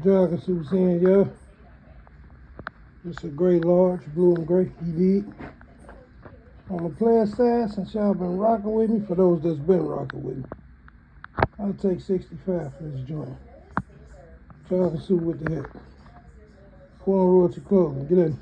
Jogging suits in, y'all. It's a gray large, blue and gray, elite. On the player side, since y'all been rocking with me, for those that's been rocking with me, I'll take 65 for this joint. Jogging suit with the hat. Foreign royalty clothing, get in.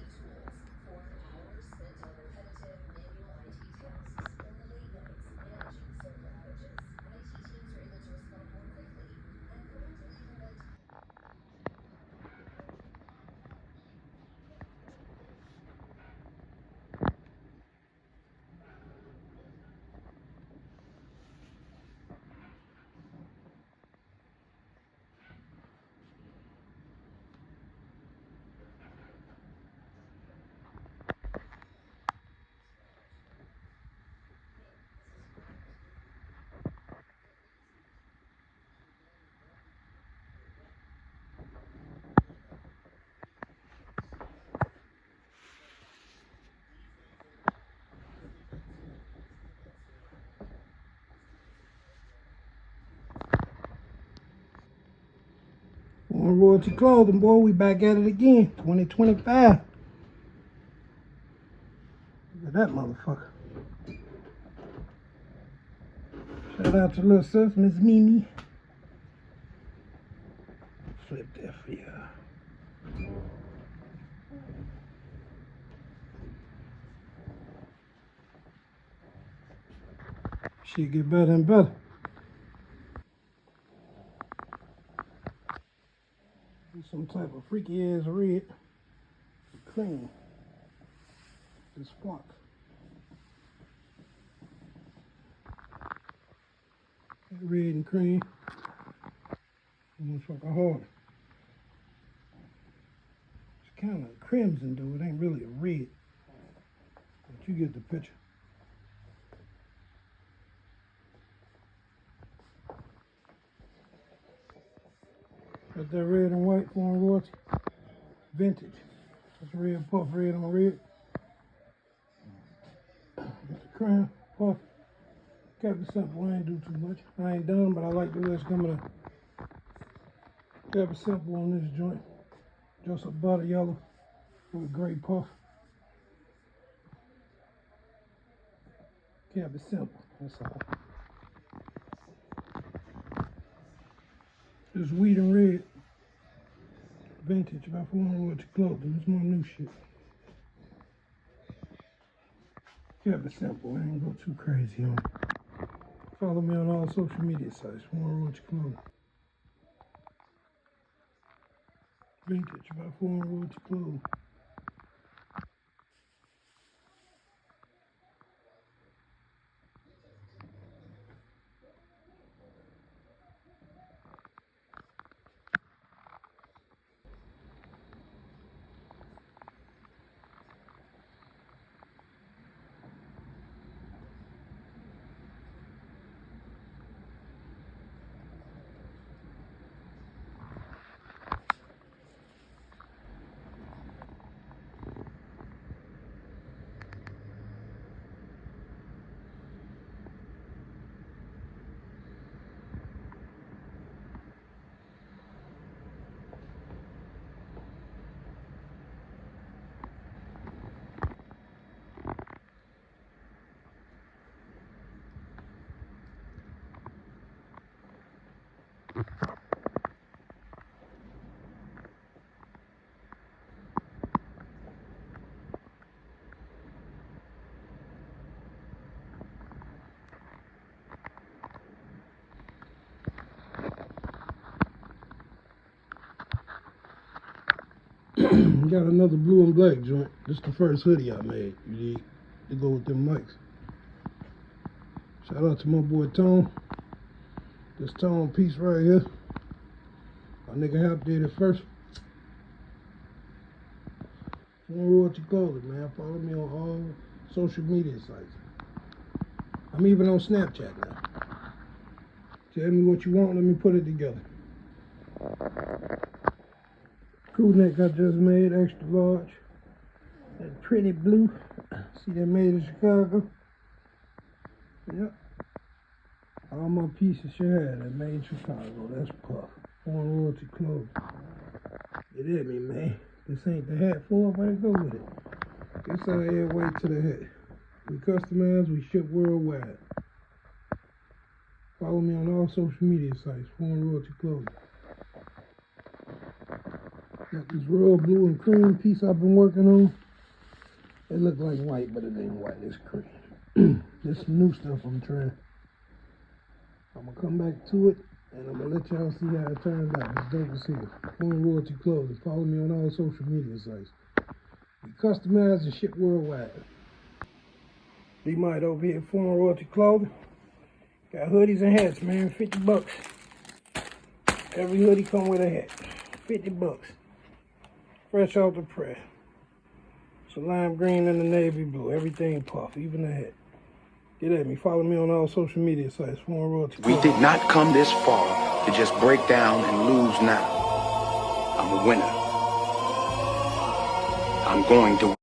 Foreign royalty clothing, boy, we back at it again, 2025. Look at that motherfucker. Shout out to little sis, Miss Mimi. Flip that for y'all. Shit get better and better. Some type of freaky ass red. Cream. The spark. Red and cream. Motherfucker hard. It's kind of crimson though. It ain't really a red. But you get the picture. Got that red and white foreign royalty. Vintage. That's red puff, red on red. Got the crown, puff. Kept it simple, I ain't do too much. I ain't done, but I like the way it's coming up. Kept it simple on this joint. Just a butter yellow with a gray puff. Kept it simple, that's all. This wheat and red. Vintage by Foreign Royalty Clothing. It's my new shit. Kept it simple, I ain't go too crazy on it. Follow me on all social media sites, Foreign Royalty Clothing. Vintage by Foreign Royalty Clothing. Got another blue and black joint. This is the first hoodie I made. You need to go with them mics. Shout out to my boy Tone. This Tone piece right here. My nigga Hap did it first. Foreign Royalty Clothing, man. Follow me on all social media sites. I'm even on Snapchat now. Tell me what you want, let me put it together. Crew neck I just made, extra large. That pretty blue. See that made in Chicago? Yep. All my pieces should have that made in Chicago. That's puff. Foreign Royalty Clothing. Get at me, man. This ain't the hat for it, but it go with it. It's our air way to the hat. We customize, we ship worldwide. Follow me on all social media sites, Foreign Royalty Clothing. Got this royal blue and cream piece I've been working on. It look like white, but it ain't white, it's cream. This some new stuff I'm trying. I'm gonna come back to it, and I'm gonna let y'all see how it turns out. It's dope as hell. Foreign Royalty Clothing. Follow me on all social media sites. We customize and ship worldwide. D Mite over here at Foreign Royalty Clothing. Got hoodies and hats, man. 50 bucks. Every hoodie come with a hat. 50 bucks. Fresh off the press. It's a lime green and a navy blue. Everything puff, even the hat. Get at me. Follow me on all social media sites. Foreign Royalty Clothing. We did not come this far to just break down and lose now. I'm a winner. I'm going to